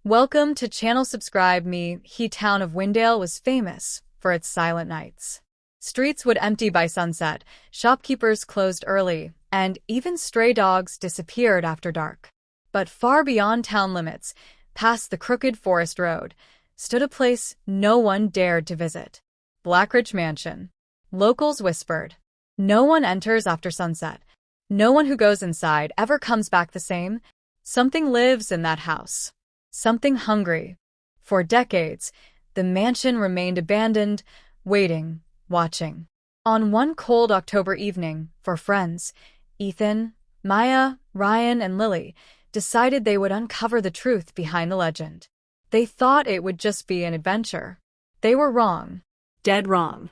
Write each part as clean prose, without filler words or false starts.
Welcome to channel. Subscribe me. He town of Windale was famous for its silent nights. Streets would empty by sunset, shopkeepers closed early, and even stray dogs disappeared after dark. But far beyond town limits, past the crooked forest road, stood a place no one dared to visit. Blackridge Mansion. Locals whispered, "No one enters after sunset. No one who goes inside ever comes back the same. Something lives in that house. Something hungry." For decades, the mansion remained abandoned, waiting, watching. On one cold October evening, four friends, Ethan, Maya, Ryan, and Lily, decided they would uncover the truth behind the legend. They thought it would just be an adventure. They were wrong. Dead wrong.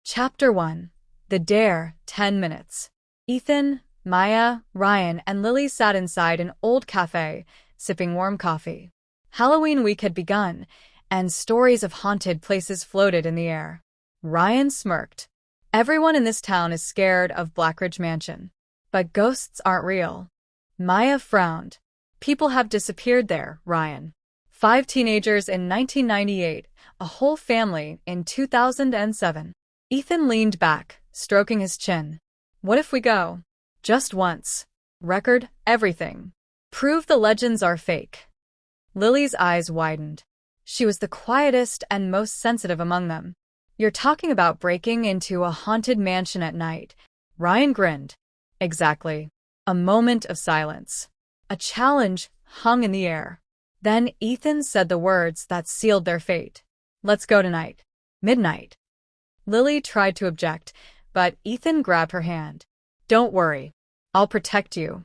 Chapter 1. The Dare, 10 Minutes. Ethan, Maya, Ryan, and Lily sat inside an old cafe, sipping warm coffee. Halloween week had begun, and stories of haunted places floated in the air. Ryan smirked. "Everyone in this town is scared of Blackridge Mansion. But ghosts aren't real." Maya frowned. "People have disappeared there, Ryan. 5 teenagers in 1998, a whole family in 2007. Ethan leaned back, stroking his chin. "What if we go? Just once. Record everything. Prove the legends are fake." Lily's eyes widened. She was the quietest and most sensitive among them. "You're talking about breaking into a haunted mansion at night." Ryan grinned. "Exactly." A moment of silence. A challenge hung in the air. Then Ethan said the words that sealed their fate. "Let's go tonight. Midnight." Lily tried to object, but Ethan grabbed her hand. "Don't worry. I'll protect you."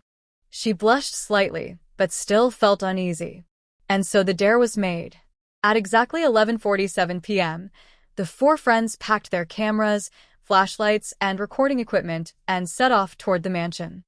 She blushed slightly, but still felt uneasy. And so the dare was made. At exactly 11:47 p.m., the four friends packed their cameras, flashlights, and recording equipment and set off toward the mansion.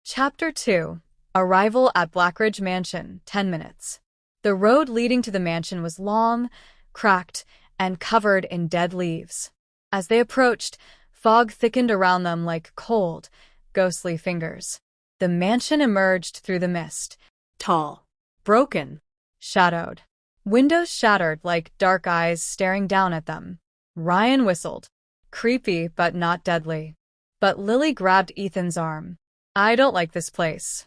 Chapter 2. Arrival at Blackridge Mansion, 10 minutes. The road leading to the mansion was long, cracked, and covered in dead leaves. As they approached, fog thickened around them like cold, ghostly fingers. The mansion emerged through the mist. Tall, broken, shadowed. Windows shattered like dark eyes staring down at them. Ryan whistled. Creepy but not deadly. But Lily grabbed Ethan's arm. "I don't like this place."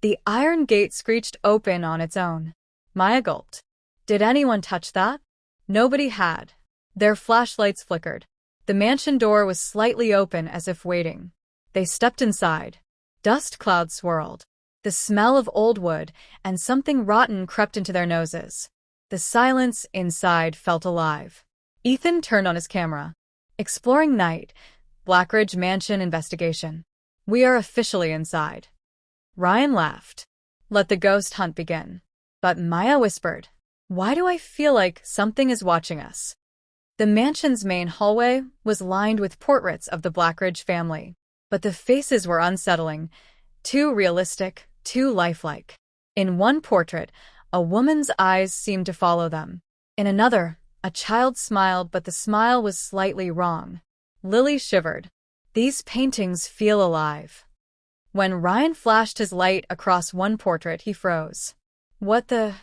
The iron gate screeched open on its own. Maya gulped. "Did anyone touch that?" Nobody had. Their flashlights flickered. The mansion door was slightly open as if waiting. They stepped inside. Dust clouds swirled. The smell of old wood and something rotten crept into their noses. The silence inside felt alive. Ethan turned on his camera. Exploring night, Blackridge Mansion investigation. "We are officially inside." Ryan laughed. "Let the ghost hunt begin." But Maya whispered, "Why do I feel like something is watching us?" The mansion's main hallway was lined with portraits of the Blackridge family. But the faces were unsettling, too realistic, too lifelike. In one portrait, a woman's eyes seemed to follow them. In another, a child smiled, but the smile was slightly wrong. Lily shivered. "These paintings feel alive." When Ryan flashed his light across one portrait, he froze. "What the...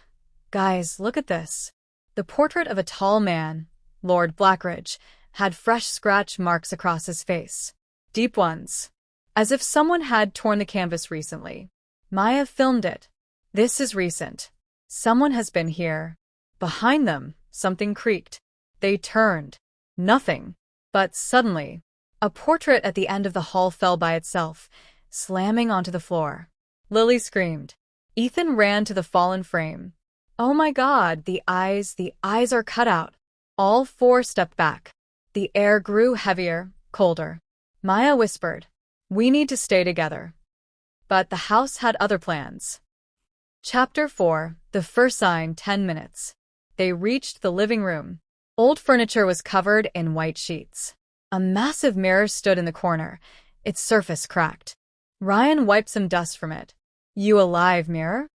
Guys, look at this." The portrait of a tall man, Lord Blackridge, had fresh scratch marks across his face. Deep ones. As if someone had torn the canvas recently. Maya filmed it. "This is recent. Someone has been here." Behind them, something creaked. They turned. Nothing. But suddenly, a portrait at the end of the hall fell by itself, slamming onto the floor. Lily screamed. Ethan ran to the fallen frame. "Oh my God, the eyes are cut out." All four stepped back. The air grew heavier, colder. Maya whispered, "We need to stay together." But the house had other plans. Chapter 4. The First Sign, 10 minutes. They reached the living room. Old furniture was covered in white sheets. A massive mirror stood in the corner, its surface cracked. Ryan wiped some dust from it. "You alive, mirror?"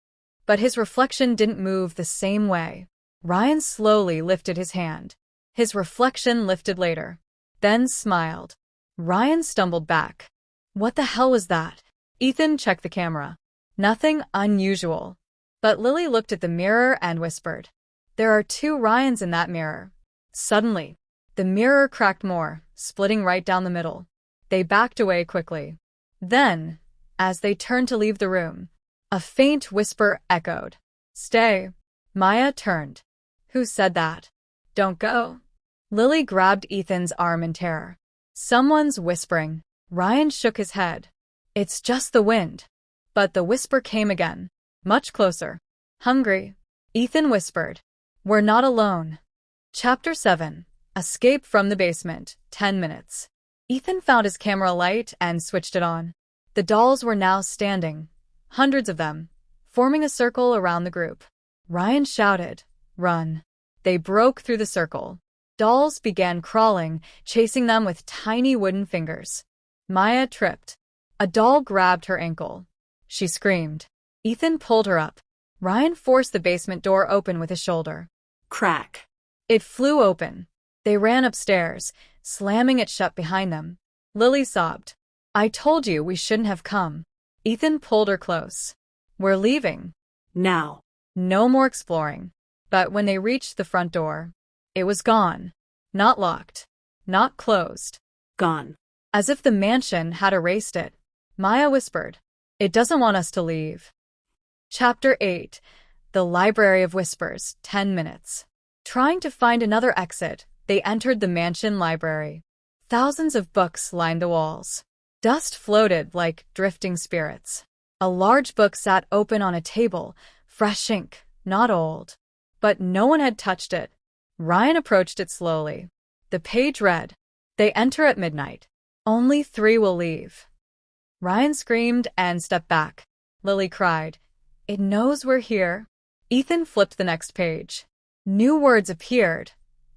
But his reflection didn't move the same way. Ryan slowly lifted his hand. His reflection lifted later, then smiled. Ryan stumbled back. "What the hell was that?" Ethan checked the camera. "Nothing unusual." But Lily looked at the mirror and whispered, "There are 2 Ryans in that mirror." Suddenly, the mirror cracked more, splitting right down the middle. They backed away quickly. Then, as they turned to leave the room, a faint whisper echoed. "Stay." Maya turned. "Who said that? Don't go." Lily grabbed Ethan's arm in terror. "Someone's whispering." Ryan shook his head. "It's just the wind." But the whisper came again, much closer. "Hungry?" Ethan whispered. "We're not alone." Chapter 7. Escape from the basement, 10 minutes. Ethan found his camera light and switched it on. The dolls were now standing, hundreds of them, forming a circle around the group. Ryan shouted, "Run." They broke through the circle. Dolls began crawling, chasing them with tiny wooden fingers. Maya tripped. A doll grabbed her ankle. She screamed. Ethan pulled her up. Ryan forced the basement door open with his shoulder. Crack. It flew open. They ran upstairs, slamming it shut behind them. Lily sobbed. "I told you we shouldn't have come." Ethan pulled her close. "We're leaving." Now. No more exploring. But when they reached the front door, it was gone. Not locked. Not closed. Gone. As if the mansion had erased it. Maya whispered, "It doesn't want us to leave." Chapter 8. The Library of Whispers, 10 minutes. Trying to find another exit, they entered the mansion library. Thousands of books lined the walls. Dust floated like drifting spirits. A large book sat open on a table, fresh ink, not old. But no one had touched it. Ryan approached it slowly. The page read, "They enter at midnight. Only 3 will leave." Ryan screamed and stepped back. Lily cried, "It knows we're here." Ethan flipped the next page. New words appeared,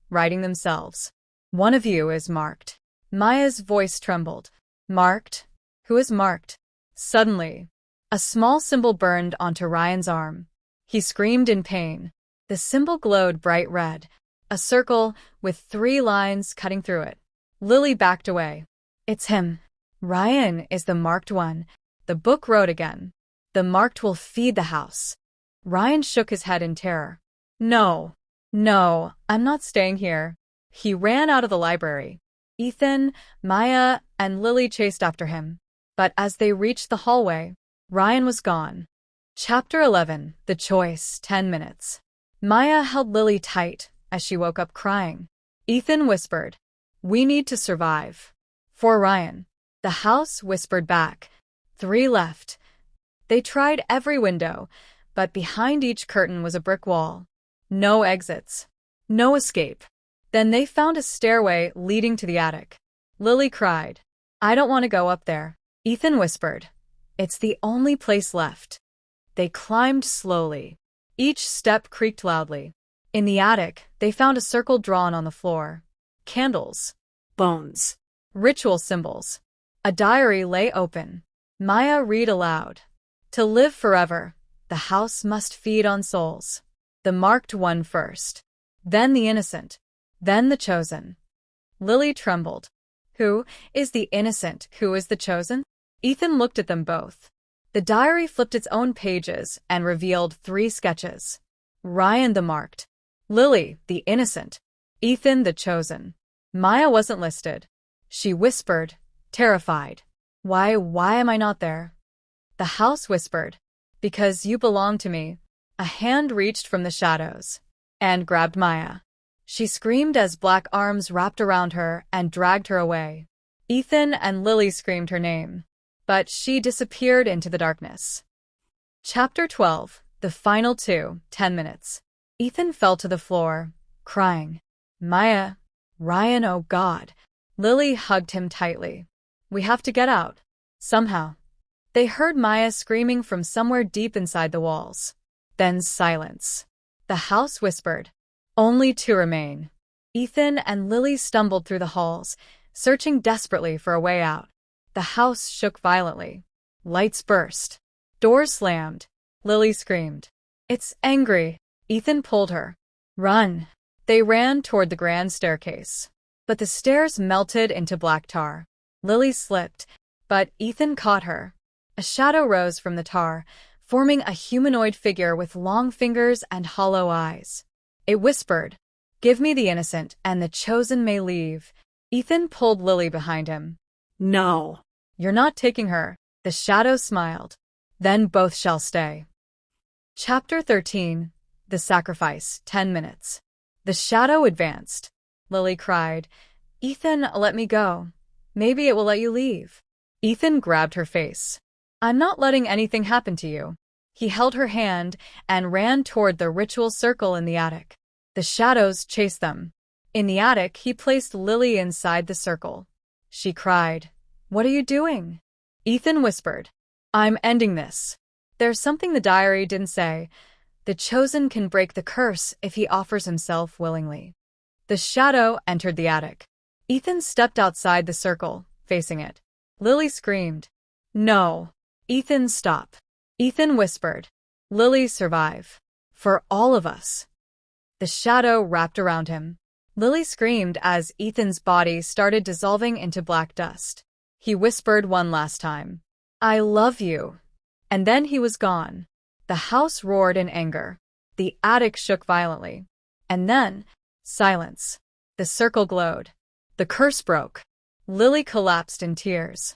writing themselves. "One of you is marked." Maya's voice trembled. "Marked? Who is marked?" Suddenly, a small symbol burned onto Ryan's arm. He screamed in pain. The symbol glowed bright red, a circle with 3 lines cutting through it. Lily backed away. "It's him. Ryan is the marked one." The book wrote again. "The marked will feed the house." Ryan shook his head in terror. No, I'm not staying here." He ran out of the library. Ethan, Maya, and Lily chased after him. But as they reached the hallway, Ryan was gone. Chapter 11. The Choice, 10 minutes. Maya held Lily tight as she woke up crying. Ethan whispered, "We need to survive." For Ryan. The house whispered back. 3 left. They tried every window, but behind each curtain was a brick wall. No exits. No escape. Then they found a stairway leading to the attic. Lily cried, "I don't want to go up there." Ethan whispered, "It's the only place left." They climbed slowly. Each step creaked loudly. In the attic, they found a circle drawn on the floor. Candles. Bones. Ritual symbols. A diary lay open. Maya read aloud. "To live forever, the house must feed on souls. The marked one first. Then the innocent. Then the chosen." Lily trembled. "Who is the innocent? Who is the chosen?" Ethan looked at them both. The diary flipped its own pages and revealed 3 sketches. Ryan the marked. Lily the innocent. Ethan the chosen. Maya wasn't listed. She whispered, terrified, Why am I not there?" The house whispered, "Because you belong to me." A hand reached from the shadows and grabbed Maya. She screamed as black arms wrapped around her and dragged her away. Ethan and Lily screamed her name, but she disappeared into the darkness. Chapter 12. The Final 2, 10 minutes. Ethan fell to the floor, crying, "Maya, Ryan, oh God." Lily hugged him tightly. "We have to get out. Somehow." They heard Maya screaming from somewhere deep inside the walls. Then silence. The house whispered, "Only 2 remain." Ethan and Lily stumbled through the halls, searching desperately for a way out. The house shook violently. Lights burst. Doors slammed. Lily screamed, "It's angry." Ethan pulled her. "Run." They ran toward the grand staircase. But the stairs melted into black tar. Lily slipped, but Ethan caught her. A shadow rose from the tar, forming a humanoid figure with long fingers and hollow eyes. It whispered, "Give me the innocent, and the chosen may leave." Ethan pulled Lily behind him. No. "You're not taking her." The shadow smiled. "Then both shall stay." Chapter 13. The Sacrifice, 10 minutes. The shadow advanced. Lily cried, "Ethan, let me go. Maybe it will let you leave." Ethan grabbed her face. "I'm not letting anything happen to you." He held her hand and ran toward the ritual circle in the attic. The shadows chased them. In the attic, he placed Lily inside the circle. She cried, "What are you doing?" Ethan whispered, "I'm ending this. There's something the diary didn't say. The chosen can break the curse if he offers himself willingly." The shadow entered the attic. Ethan stepped outside the circle, facing it. Lily screamed, "No." "Ethan, stop." Ethan whispered, "Lily, survive. For all of us." The shadow wrapped around him. Lily screamed as Ethan's body started dissolving into black dust. He whispered one last time, "I love you." And then he was gone. The house roared in anger. The attic shook violently. And then, silence. The circle glowed. The curse broke. Lily collapsed in tears.